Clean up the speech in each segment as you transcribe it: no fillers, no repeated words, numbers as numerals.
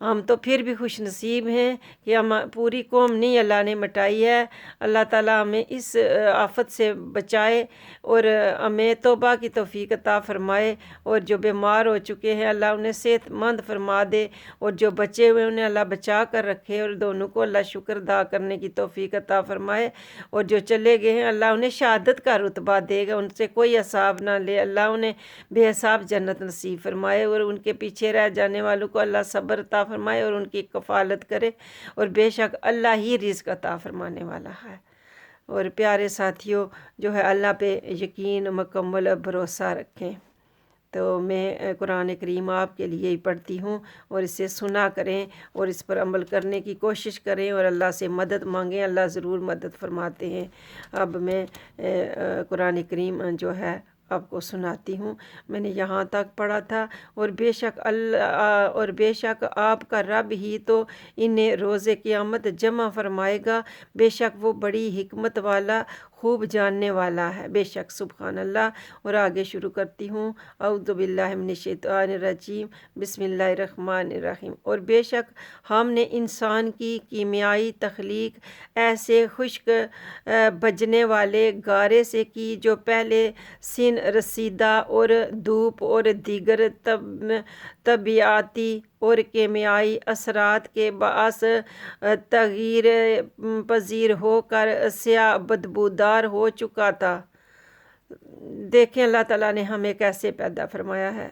ہم تو پھر بھی خوش نصیب ہیں کہ ہم پوری قوم نہیں اللہ نے مٹائی ہے۔ اللہ تعالیٰ ہمیں اس آفت سے بچائے اور ہمیں توبہ کی توفیق عطا فرمائے، اور جو بیمار ہو چکے ہیں اللہ انہیں صحت مند فرما دے، اور جو بچے ہوئے انہیں اللہ بچا کر رکھے، اور دونوں کو اللہ شکر ادا کرنے کی توفیق عطا فرمائے، اور جو چلے گئے ہیں اللہ انہیں شہادت کا رتبہ دے گا، ان سے کوئی حساب نہ لے، اللہ انہیں بے حساب جنت نصیب فرمائے، اور ان کے پیچھے رہ جانے والوں کو اللہ صبر عطا فرمائے اور ان کی کفالت کرے، اور بے شک اللہ ہی رزق عطا فرمانے والا ہے۔ اور پیارے ساتھیوں، جو ہے اللہ پہ یقین مکمل بھروسہ رکھیں۔ تو میں قرآن کریم آپ کے لیے ہی پڑھتی ہوں، اور اسے سنا کریں اور اس پر عمل کرنے کی کوشش کریں اور اللہ سے مدد مانگیں، اللہ ضرور مدد فرماتے ہیں۔ اب میں قرآن کریم جو ہے آپ کو سناتی ہوں۔ میں نے یہاں تک پڑھا تھا، اور بے شک آپ کا رب ہی تو انہیں روز قیامت جمع فرمائے گا، بے شک وہ بڑی حکمت والا خوب جاننے والا ہے، بے شک سبحان اللہ۔ اور آگے شروع کرتی ہوں، اعوذ باللہ من الشیطان الرجیم، بسم اللہ الرحمن الرحیم۔ اور بے شک ہم نے انسان کی کیمیائی تخلیق ایسے خشک بجنے والے گارے سے کی جو پہلے سن رسیدہ اور دھوپ اور دیگر طبیعتی اور کیمیائی اثرات کے باعث تغیر پذیر ہو کر سیاہ بدبودار ہو چکا تھا۔ دیکھیں اللہ تعالیٰ نے ہمیں کیسے پیدا فرمایا ہے،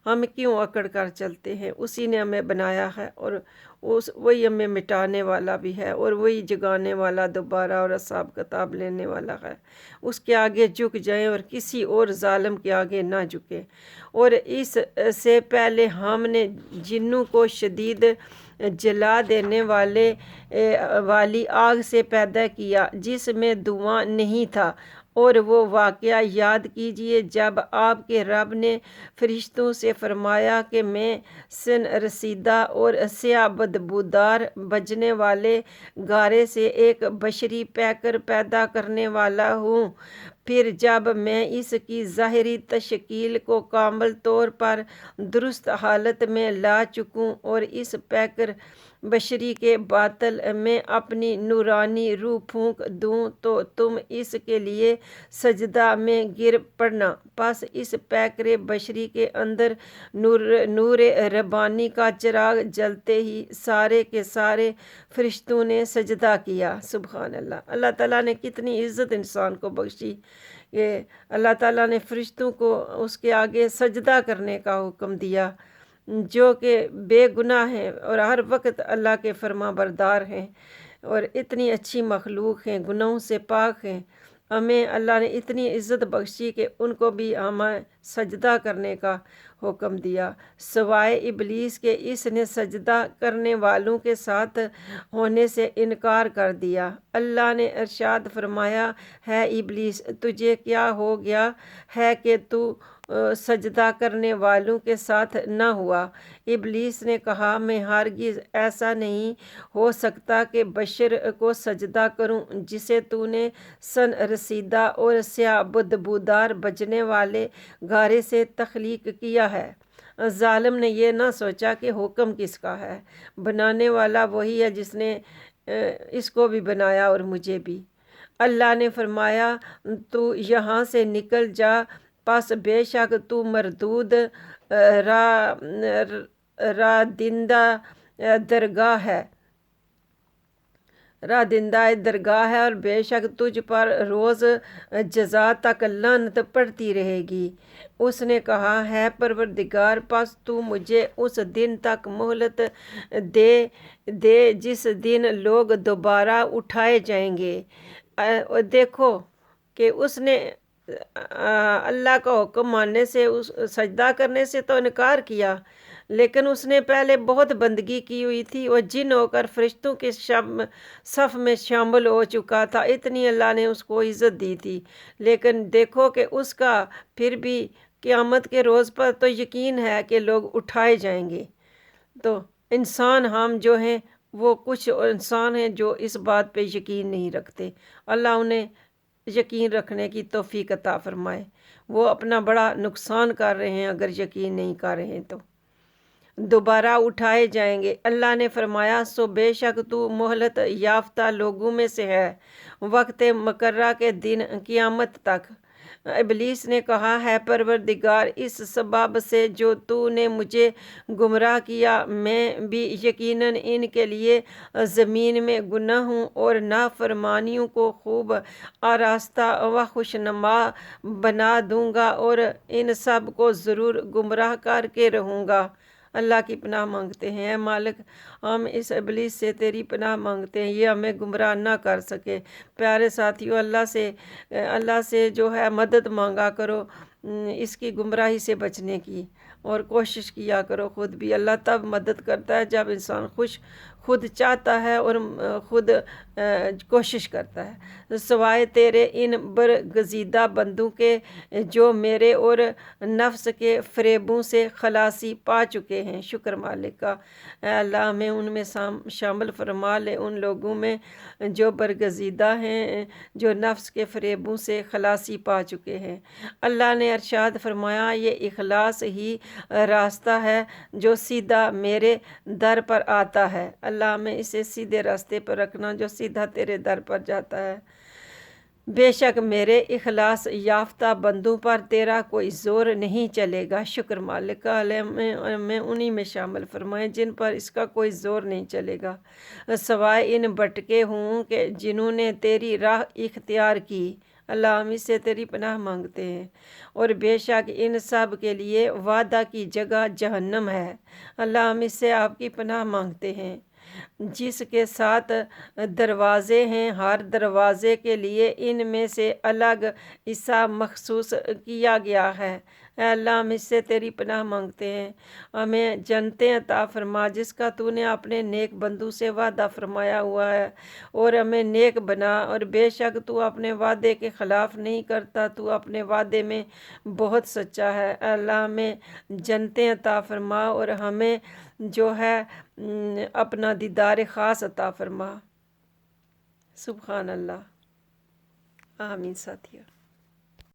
ہم کیوں اکڑ کر چلتے ہیں؟ اسی نے ہمیں بنایا ہے، اور وہی ہمیں مٹانے والا بھی ہے، اور وہی جگانے والا دوبارہ اور حساب کتاب لینے والا ہے۔ اس کے آگے جھک جائیں اور کسی اور ظالم کے آگے نہ جھکیں۔ اور اس سے پہلے ہم نے جنوں کو شدید جلا دینے والی آگ سے پیدا کیا جس میں دھواں نہیں تھا، اور وہ واقعہ یاد کیجئے جب آپ کے رب نے فرشتوں سے فرمایا کہ میں سن رسیدہ اور سیاہ بدبودار بجنے والے گارے سے ایک بشری پیکر پیدا کرنے والا ہوں۔ پھر جب میں اس کی ظاہری تشکیل کو کامل طور پر درست حالت میں لا چکوں اور اس پیکر بشری کے باطن میں اپنی نورانی روح پھونک دوں تو تم اس کے لیے سجدہ میں گر پڑنا۔ پس اس پیکر بشری کے اندر نور ربانی کا چراغ جلتے ہی سارے کے سارے فرشتوں نے سجدہ کیا۔ سبحان اللہ۔ اللہ تعالیٰ نے کتنی عزت انسان کو بخشی کہ اللہ تعالیٰ نے فرشتوں کو اس کے آگے سجدہ کرنے کا حکم دیا، جو کہ بے گناہ ہیں اور ہر وقت اللہ کے فرما بردار ہیں، اور اتنی اچھی مخلوق ہیں، گناہوں سے پاک ہیں۔ ہمیں اللہ نے اتنی عزت بخشی کہ ان کو بھی ہمیں سجدہ کرنے کا حکم دیا، سوائے ابلیس کے۔ اس نے سجدہ کرنے والوں کے ساتھ ہونے سے انکار کر دیا۔ اللہ نے ارشاد فرمایا، ہے ابلیس، تجھے کیا ہو گیا ہے کہ تو سجدہ کرنے والوں کے ساتھ نہ ہوا؟ ابلیس نے کہا، میں ہرگز ایسا نہیں ہو سکتا کہ بشر کو سجدہ کروں جسے تو نے سن رسیدہ اور سیاہ بدبودار بجنے والے گارے سے تخلیق کیا ہے۔ ظالم نے یہ نہ سوچا کہ حکم کس کا ہے، بنانے والا وہی ہے جس نے اس کو بھی بنایا اور مجھے بھی۔ اللہ نے فرمایا، تو یہاں سے نکل جا، پس بے شک تو مردود رادندہ درگاہ ہے، اور بے شک تجھ پر روز جزا تک لعنت پڑتی رہے گی۔ اس نے کہا، ہے پروردگار، پس تو مجھے اس دن تک مہلت دے جس دن لوگ دوبارہ اٹھائے جائیں گے۔ دیکھو کہ اس نے اللہ کا حکم ماننے سے، سجدہ کرنے سے تو انکار کیا، لیکن اس نے پہلے بہت بندگی کی ہوئی تھی، وہ جن ہو کر فرشتوں کے صف میں شامل ہو چکا تھا، اتنی اللہ نے اس کو عزت دی تھی۔ لیکن دیکھو کہ اس کا پھر بھی قیامت کے روز پر تو یقین ہے کہ لوگ اٹھائے جائیں گے۔ تو انسان ہم جو ہیں، وہ کچھ انسان ہیں جو اس بات پہ یقین نہیں رکھتے، اللہ انہیں یقین رکھنے کی توفیق عطا فرمائے۔ وہ اپنا بڑا نقصان کر رہے ہیں اگر یقین نہیں کر رہے تو۔ دوبارہ اٹھائے جائیں گے۔ اللہ نے فرمایا سو بے شک تو مہلت یافتہ لوگوں میں سے ہے وقت مقررہ کے دن قیامت تک۔ ابلیس نے کہا ہے پروردگار اس سبب سے جو تو نے مجھے گمراہ کیا میں بھی یقیناً ان کے لیے زمین میں گناہوں اور نافرمانیوں کو خوب آراستہ و خوشنما بنا دوں گا اور ان سب کو ضرور گمراہ کر کے رہوں گا۔ اللہ کی پناہ مانگتے ہیں۔ اے مالک ہم اس ابلیس سے تیری پناہ مانگتے ہیں، یہ ہمیں گمراہ نہ کر سکے۔ پیارے ساتھیوں، اللہ سے جو ہے مدد مانگا کرو اس کی گمراہی سے بچنے کی، اور کوشش کیا کرو خود بھی۔ اللہ تب مدد کرتا ہے جب انسان خود چاہتا ہے اور خود کوشش کرتا ہے۔ سوائے تیرے ان برگزیدہ بندوں کے جو میرے اور نفس کے فریبوں سے خلاصی پا چکے ہیں۔ شکر مالک کا۔ اے اللہ ہمیں ان میں شامل فرما لے، ان لوگوں میں جو برگزیدہ ہیں، جو نفس کے فریبوں سے خلاصی پا چکے ہیں۔ اللہ نے ارشاد فرمایا یہ اخلاص ہی راستہ ہے جو سیدھا میرے در پر آتا ہے۔ اللہ ہمیں اسے سیدھے راستے پر رکھنا جو سیدھا تیرے در پر جاتا ہے۔ بے شک میرے اخلاص یافتہ بندوں پر تیرا کوئی زور نہیں چلے گا۔ شکر مالک کا۔ ہمیں انہی میں شامل فرمائیں جن پر اس کا کوئی زور نہیں چلے گا، سوائے ان بھٹکے ہوں کہ جنہوں نے تیری راہ اختیار کی۔ اللہ ہم اس سے تیری پناہ مانگتے ہیں، اور بے شک ان سب کے لیے وعدہ کی جگہ جہنم ہے۔ اللہ ہم اس سے آپ کی پناہ مانگتے ہیں۔ جس کے 7 دروازے ہیں، ہر دروازے کے لیے ان میں سے الگ حصہ مخصوص کیا گیا ہے۔ اے اللہ ہم اس سے تیری پناہ مانگتے ہیں، ہمیں جنتیں عطا فرما جس کا تو نے اپنے نیک بندوں سے وعدہ فرمایا ہوا ہے، اور ہمیں نیک بنا، اور بے شک تو اپنے وعدے کے خلاف نہیں کرتا، تو اپنے وعدے میں بہت سچا ہے۔ اے اللہ ہمیں جنتیں عطا فرما اور ہمیں جو ہے اپنا دیدار خاص عطا فرما۔ سبحان اللہ۔ آمین ساتھیو۔